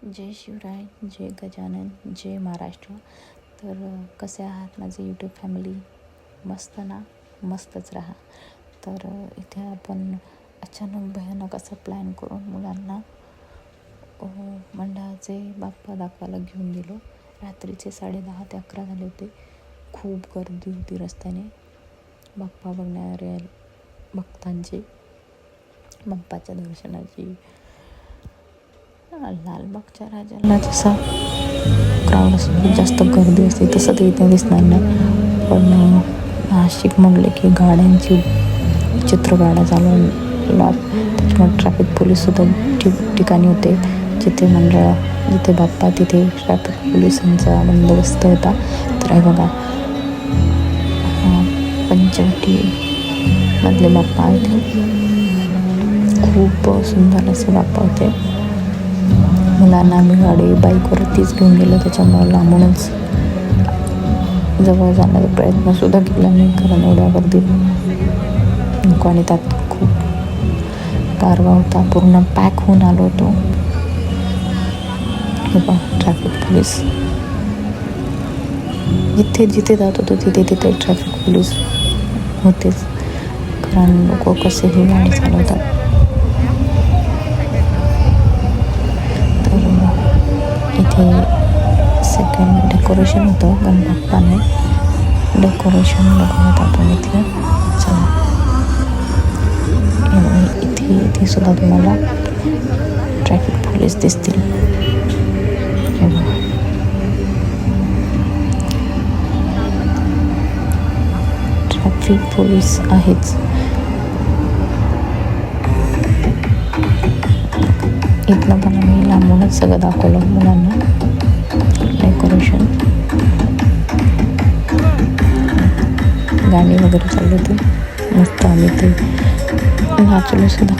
जय शिवराय, जय गजानन, जय महाराष्ट्र. तर कसे आहात माझे यूट्यूब फॅमिली? मस्त ना? मस्तच राहा. तर इथे आपण अचानक भयानक असा प्लॅन करून मुलांना मंडळाचे बाप्पा दाखवायला घेऊन गेलो. रात्रीचे 10:30 ते 11 झाले होते. खूप गर्दी होती रस्त्याने. बाप्पा बघणाऱ्या भक्तांची, बाप्पाच्या दर्शनाची. लालबागच्या राजाला जसा क्राऊड असतो, जास्त गर्दी असते, तसं ते इथे दिसणार नाही. पण नाशिक म्हणले की गाड्यांची चित्रगाड्या चालवला, त्याच्यामुळे ट्रॅफिक पोलीससुद्धा ठिकाणी होते. जिथे मंडळ, जिथे बाप्पा तिथे ट्रॅफिक पोलिसांचा बंदोबस्त होता. तर हे बघा, पंचवटीमधले बाप्पा आहेत. खूप सुंदर असे बाप्पा होते. मुलांना आम्ही गाडी बाईकवरतीच घेऊन गेलो, त्याच्यामुळे लांबूनच जवळ जाण्याचा प्रयत्नसुद्धा केला नाही, कारण एवढ्या गर्दीत नको. आणि त्यात खूप गारवा होता, पूर्ण पॅक होऊन आलो होतो. हे बघ, ट्रॅफिक पोलीस जिथे जात होतो तिथे ट्रॅफिक पोलीस होतेच, कारण लोक कसेही गाडी चालवतात. इथे सेकंड डेकोरेशन होतं, गणबाप्पाने डेकोरेशन बघत आपण इथे. चला, इथे सुद्धा तुम्हाला ट्रॅफिक पोलीस दिसतील. ट्रॅफिक पोलीस आहेच. इथनं पण आम्ही लांबूनच सगळं दाखवलं मुलांना, डेकोरेशन. गाणी वगैरे चालली होती मस्त. आम्ही ते नाचलो सुद्धा.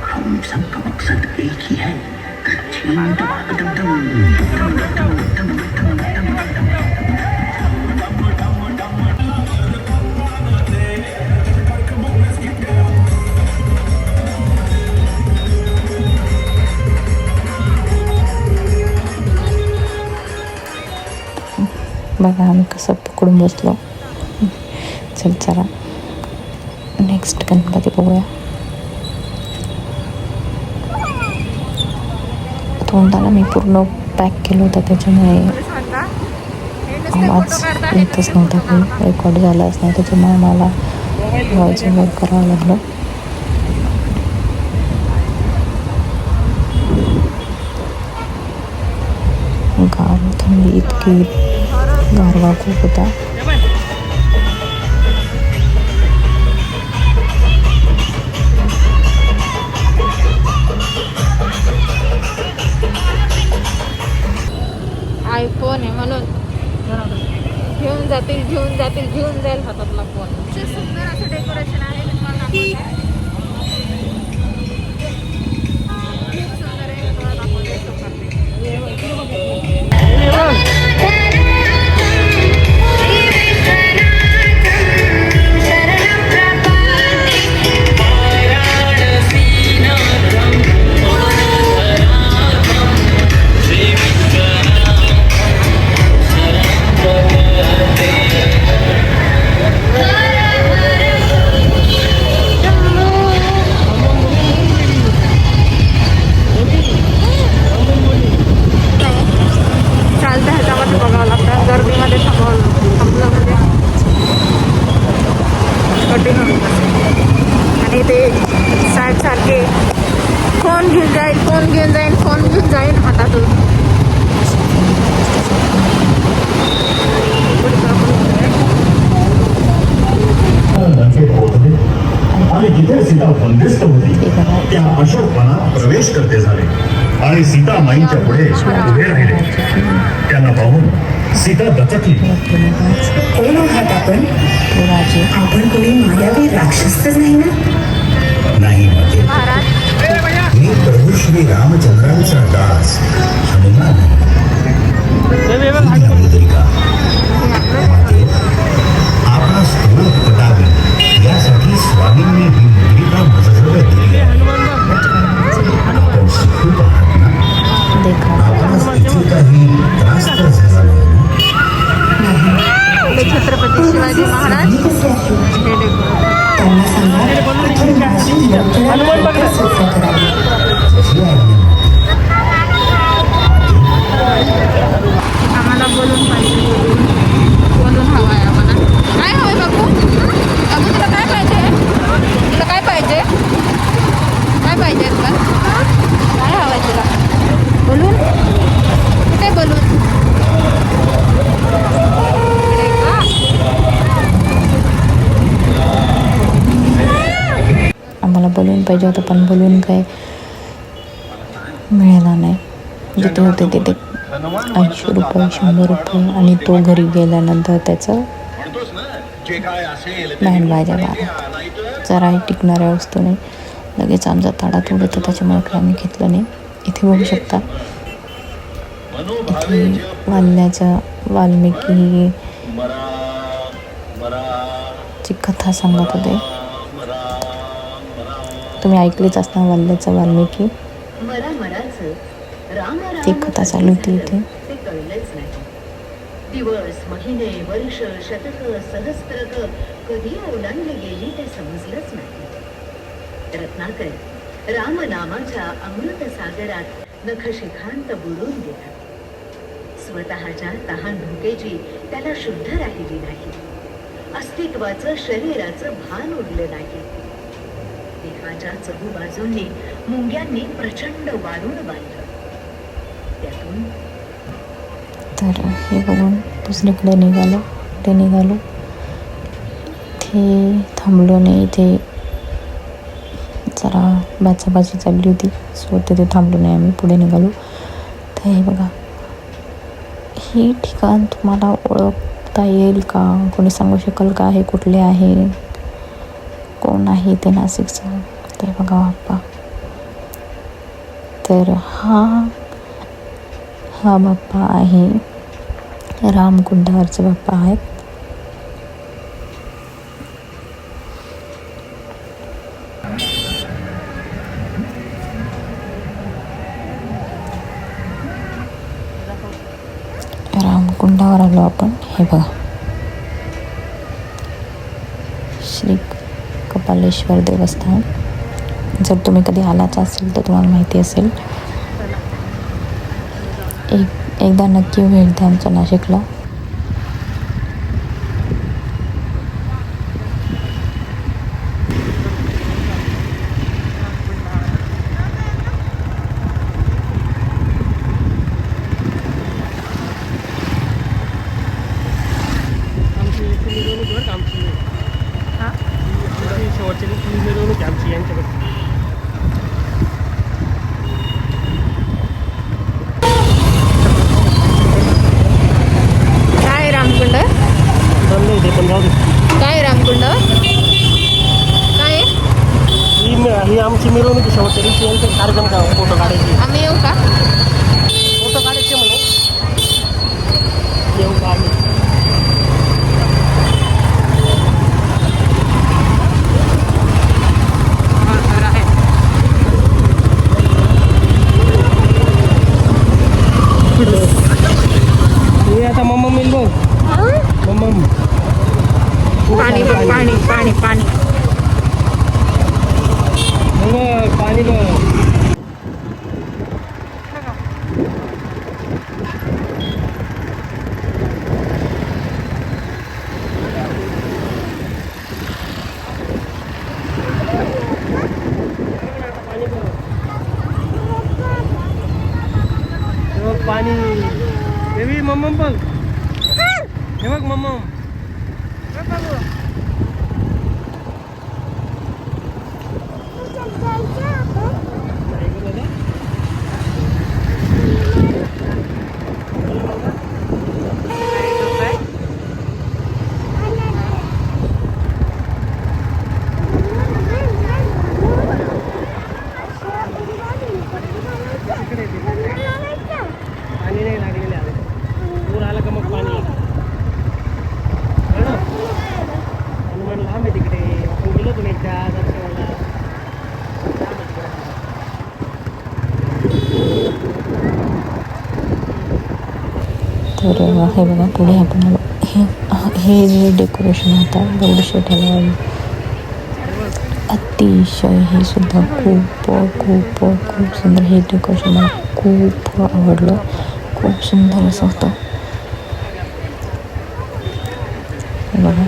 हम सबका मकसद एक ही है. बघा आम्ही कसं पकडून बसलो. चला नेक्स्ट गणपती बघूया. तोंडाला मी पूर्ण पॅक केलं होतं, त्याच्यामुळे आवाज येतच नव्हता, काही रेकॉर्ड झालाच नाही. त्याच्यामुळे मला व्हॉइस ओव्हर करावं लागलं. थंडी इतकी, गारवा खूप होता. आयफोन आहे म्हणून घेऊन जाईल हातातला फोन. सुंदर असं डेकोरेशन आहे. आणि ते सारखे फोन घेऊन जाईल हातातून. आणि जिथे सीता बंदिस्त होती त्या अशोकवनात प्रवेश करते झाले आणि सीता माईंच्या पुढे उभे राहिले. त्यांना पाहून सीता दचकली. कोण आहात आपण? आपण कोणी मायावी राक्षस तर नाही ना? नाही माते, मी प्रभू श्री रामचंद्रांचा दास हनुमान. पाहिजे होतं, पण बोलून काय मिळाला नाही. जिथे होते तिथे 80 रुपये 100 रुपये, आणि तो घरी गेल्यानंतर त्याचं बँड बाजा मारत. जराही वाटणाऱ्या वस्तूने लगेच आमचा ताडात उडत, त्याच्यामुळे काय आम्ही घेतलं नाही. इथे बघू शकता, इथे वाल्ल्याचा वाल्मिकी ची कथा सांगत होते. तुम्ही ऐकलीच असणार वाल्ल्याचा वाल्मिकी, ती कथा चालू होती इथे. दिवस महिने वर्ष शतक सहस्त्रक कधी ओलांडले गेली ते समजलंच नाही. रत्नाकर रामनामाच्या अमृत सागरात नखशिखांत बुडून गेला. स्वतःच्या तहान भुकेची त्याला शुद्ध राहिली नाही. अस्तित्वाचं शरीराचं भान उरलं नाही. देहाच्या चहूबाजूंनी मुंग्यांनी प्रचंड वारुळ बांधलं. त्यातून तर हे बघून दुसरीकडे निघालो. ते थांबलो नाही. इथे जरा बाचाबाची चालली होती, सो तिथे थांबलो नाही आम्ही, पुढे निघालो. तर हे बघा, हे ठिकाण तुम्हाला ओळखता येईल का? कोणी सांगू शकाल का हे कुठले आहे, कोण आहे ते नाशिकचं? ते बघा बाप्पा. तर हा बाप्पा आहे, रामकुंडावरचे बाप्पा आहेत. रामकुंडावर आलो आपण. हे बघा, श्री कपालेश्वर देवस्थान. जर तुम्ही कधी आलाच असेल तर तुम्हाला माहिती असेल. एकदा नक्की भेट द्या आमच्या नाशिकला. काय रामकुंड? काय रामकुंड? काय ही आमची मिरवणूक शेवटच्या दिवशी यांचे कार्यक्रम का फोटो काढायचे. आम्ही येऊ का? फोटो काढायचे म्हणे, येऊ का आम्ही? आता मम्मा मिल बघ, मम्मा पाणी बघ, पाणी पाणी पाणी पाणी बघ. पाणी बेबी, मम्मा बघ, हे बघ मम्मा. पाणी नाही लागलेले आहे, पूर आला का मग पाणी हनुमान लांब आहे तिकडे. आपण गेलो तुम्ही त्या दर्शनाला. तर हे बघा, पुढे आपण आलो. हे जे डेकोरेशन होतं दगडूशेठला, अतिशय हे सुद्धा खूप खूप खूप सुंदर. हे डेकोरेशन मला खूप आवडलं, खूप सुंदर असं होतं. हे बघा,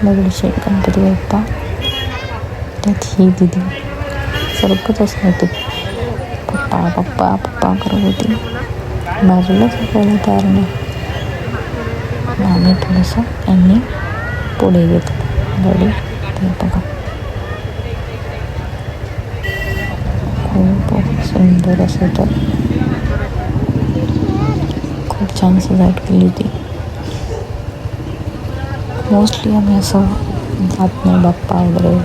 दगडूशेठ गणपती बाप्पा, त्यात ही दिदी सरकत असं होते. पप्पा पप्पा पप्पा करत होती. बाजूलाच आपल्याला तयार नाही. आम्ही थोडंसं यांनी पुढे घेतलं गाडी. ते बघा, खूप सुंदर असं होतं. खूप छान सजावट केली होती. मोस्टली आम्ही असं जात नाही बाप्पा वगैरे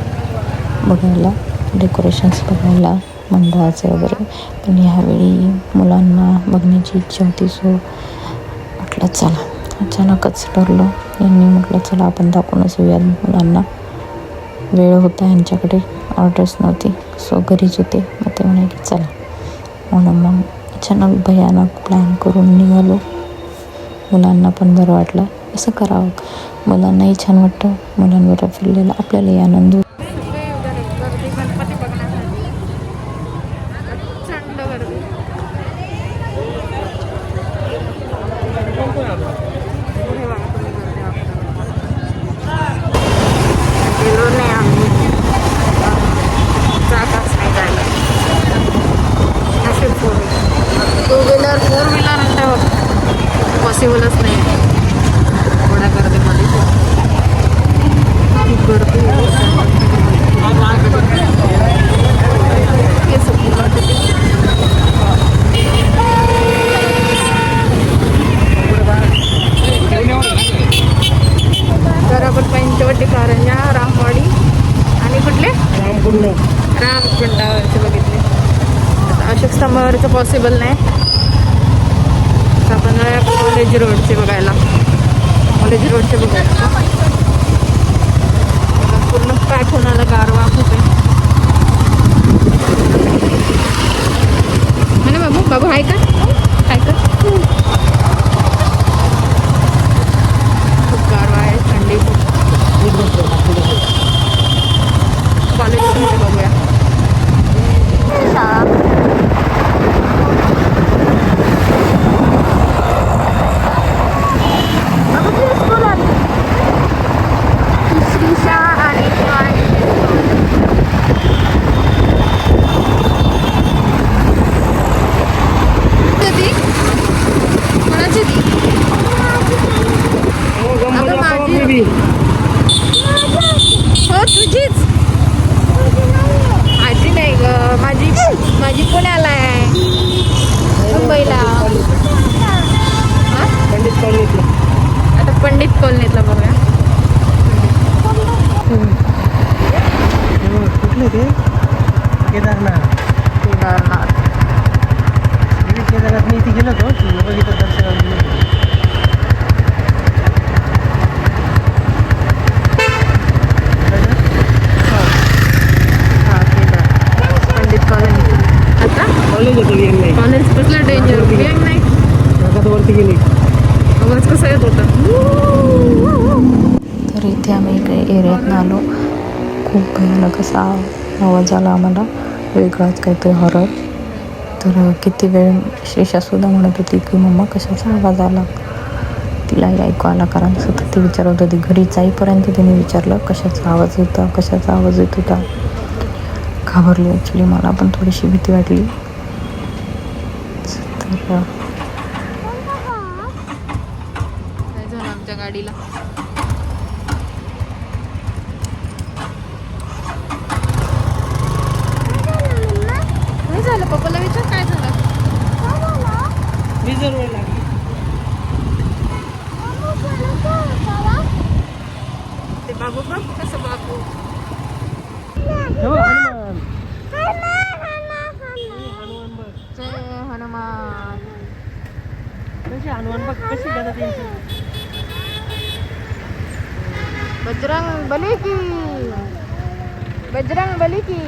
बघायला, डेकोरेशन्स बघायला मंडळाचे वगैरे, पण ह्यावेळी मुलांना बघण्याची इच्छा होती. सो म्हटलं चला, अचानकच ठरलं. यांनी म्हटलं चला आपण दाखवूनच येऊयात मुलांना. वेळ होता यांच्याकडे, ऑर्डर्स नव्हती, सो घरीच होते. मग ते म्हणे की चला, म्हणून मग अचानक भयानक प्लॅन करून निघालो. मुलांना पण बरं वाटलं. असं करावं, मुलांनाही छान वाटतं, मुलांबरोबर फिरलेला आपल्यालाही आनंद होतो. गर्दी गणपती बघण्यासाठी प्रचंड गर्दी. हे बघा तुम्ही गर्दी गेलो नाही आम्ही, जागाच नाही जायला. असे 4 व्हीलर पॉसिबलच नाही एवढ्या गर्दीमध्ये. खूप गर्दी तर आपण पंचवटी, कारंजा, रामवाडी आणि कुठले रामकुंडावरचे बघितले. अशोक स्तंभावरचं पॉसिबल नाही, तर आपण कॉलेज रोडचे बघायला. कॉलेज रोडचे बघायला पूर्ण पॅक होऊन आला, गारवा खूप आहे. म्हणे बाबू, बाबू आहे का? आहे का? खूप गारवा आहे, थंडी खूप. कॉलेज बघूया. हो तुझीच माझी नाही ग, माझी पुण्याला आहे, मुंबईला. आता पंडित कॉलनीतला बघूया. कुठले ते? केदारनाथ. मी इथे गेलो होतो, बघितलं दर्शनाला गेलो. कॉलेज होतं, कॉलेज कसलं डेंजर नाही, वरती गेली. आवाज कसा येत होता. तर इथे आम्ही इकडे एरियातनं आलो. खूप भयानक असा आवाज आला आम्हाला, वेगळाच काहीतरी हॉरर. तर किती वेळ श्रीषासुद्धा म्हणत होती की मम्मा कशाचा आवाज आला. तिलाही ऐकू आला, कारण सतत ती विचारत होती. घरी जाईपर्यंत तिने विचारलं कशाचा आवाज होता, कशाचा आवाज येत होता. घाबरली ॲक्च्युली, मला पण थोडीशी भीती वाटली. तर काय झालं आमच्या गाडीला. काय झालं पप्पाला विचार, काय झालं. ते बाबू बघ कसं बाबू. जय हनुमान. हनुमान बघ कशी जातात त्यांची. बजरंग बली की, बजरंग बली की.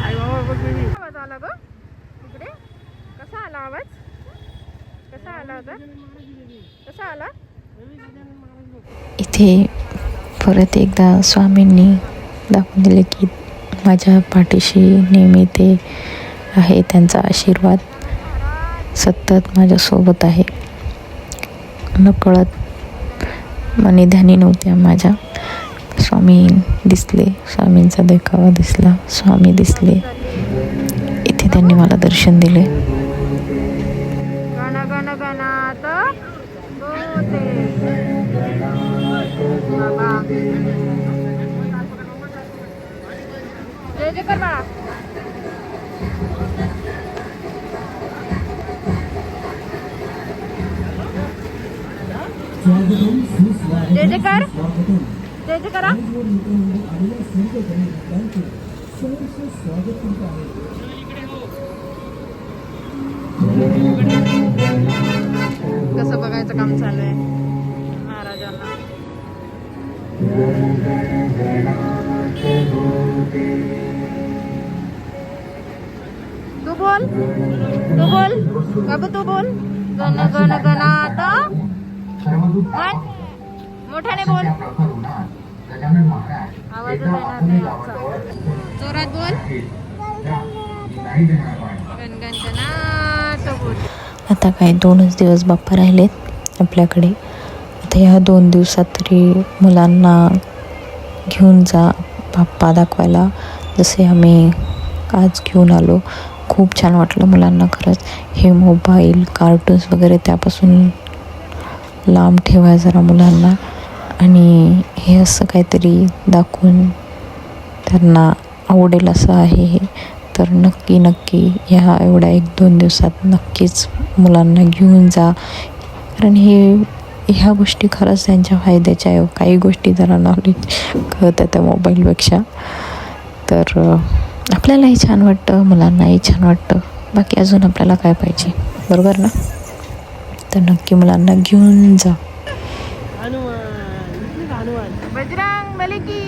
आवाज आला ग इकडे. कसा आला आवाज, कसा आला होता, कसा आला. इथे परत एकदा स्वामींनी दाखवून दिले की माझ्या पाठीशी नेहमी ते आहे. त्यांचा आशीर्वाद सतत माझ्यासोबत आहे. नकळत मनी ध्यानी नव्हत्या माझ्या. स्वामी दिसले, स्वामींचा देखावा दिसला, स्वामी दिसले. इथे त्यांनी मला दर्शन दिले. गण गण गणात गोते बाबा. जय जय कर बाळा. जय जय कर. जय जय करा. कसं बघायचं काम चालू आहे महाराजांना. तू बोल, तू बोल बाबू, तू बोल. गण गण गणात म्हण, मोठ्याने बोल. आवाजच येणार नाही आमचा. जोरात बोल. गण गण गणात बोल. आता काय 2च दिवस बाप्पा राहिलेत आपल्याकडे. आता ह्या 2 दिवसात तरी मुलांना घेऊन जा बाप्पा दाखवायला. जसे आम्ही आज घेऊन आलो. खूप छान वाटलं मुलांना खरंच. हे मोबाईल कार्टून्स वगैरे त्यापासून लांब ठेवा जरा मुलांना. आणि हे असं काहीतरी दाखवून त्यांना आवडेल असं आहे हे. तर नक्की नक्की ह्या एवढ्या 1-2 दिवसात नक्कीच मुलांना घेऊन जा. कारण ह्या गोष्टी खरंच त्यांच्या फायद्याच्या आहे. काही गोष्टी जरा नॉलेज कळतं त्या मोबाईलपेक्षा. तर आपल्यालाही छान वाटतं, मुलांनाही छान वाटतं. बाकी अजून आपल्याला काय पाहिजे, बरोबर ना? तर नक्की मुलांना घेऊन जा. बजरंग बली की.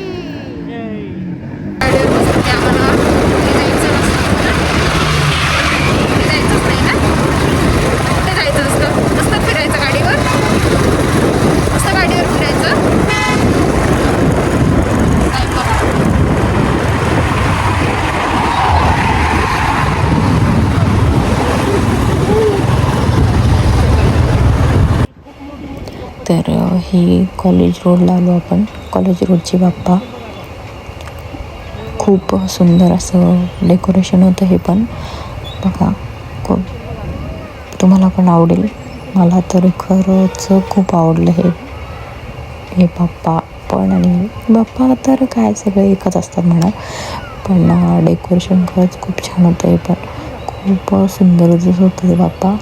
फिरायचं गाडीवर, मस्त गाडीवर फिरायचं. तर ही कॉलेज रोडला आलो आपण. कॉलेज रोडची बाप्पा. खूप सुंदर असं डेकोरेशन होतं हे पण. बघा, खूप तुम्हाला पण आवडेल. मला तर खरंच खूप आवडलं हे बाप्पा पण. आणि बाप्पा तर काय सगळे एकच असतात म्हणा, पण डेकोरेशन खरंच खूप छान होतं हे पण. खूप सुंदर होतं ते बाप्पा.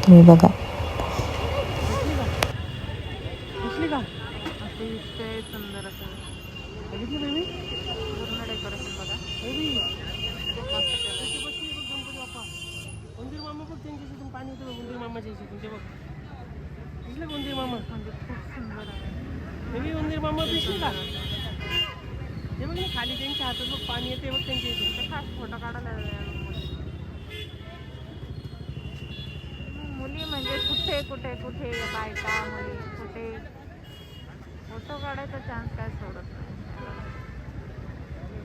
तुम्ही बघा. सुंदर असं पूर्ण डेकोरेशन बघा. उंदीर मामा बघ, त्यांच्याशी पाणी येतं. उंदीर मामाच्या इथे तुमचे बघ, दिसलं का उंदीर मामा? म्हणजे खूप सुंदर आहे. हे उंदीर मामा दिसले का? हे बघ ना खाली त्यांच्या हातात बघ पाणी येते बघ त्यांच्या इथे. खास फोटो काढायला मुली म्हणजे कुठे कुठे कुठे बायका मुली कुठे फोटो काढायचा चान्स काय सोडत नाही.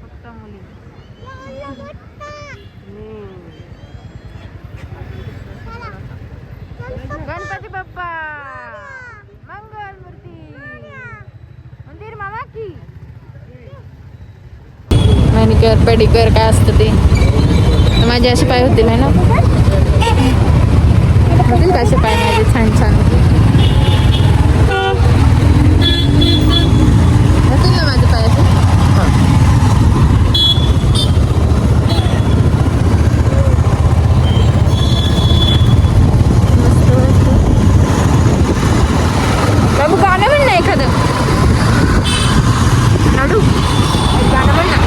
फक्त मुली. गणपती बाप्पा मंगल मूर्ती. मंदिर मामा की. मॅनिक्युअर पेडिक्युअर काय असतं ते. माझे असे पाय होतील आहे ना, होतील का असे पाय माझे छान छान होतील ना माझे पाय असे. बाबू गाणं म्हण ना एखादं. लाडू गाणं म्हण ना.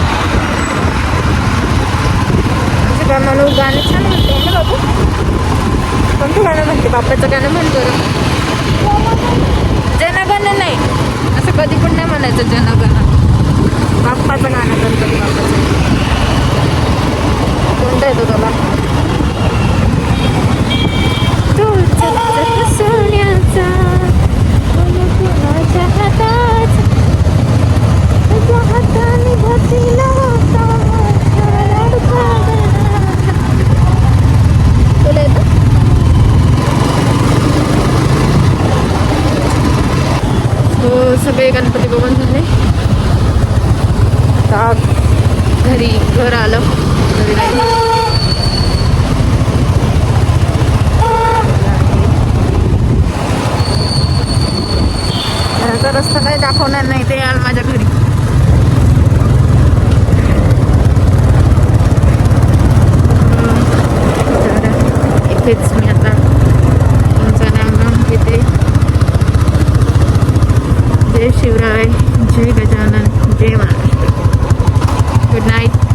म्हणू गाणं छान म्हणते ना बाबू. कोणतं गाणं म्हणते? बाप्पाचं गाणं म्हण बरं. जनगण नाही, असं कधी पण नाही म्हणायचं जनगण. बाप्पाचं गाणं गणपती बाप्पाचं. कोणतं येतो तुला? सोन्याचा कुणाच्या हातात, तुझ्या हाताने घातला होता तुला येतं? हो, सगळे गणपती बघून झाले. आता घर आलं. घरी घराचा रस्ता काही दाखवणार नाही ते याल माझ्या घरी. जय शिवराय, जय गजानन, जय महाराष्ट्र. Good night.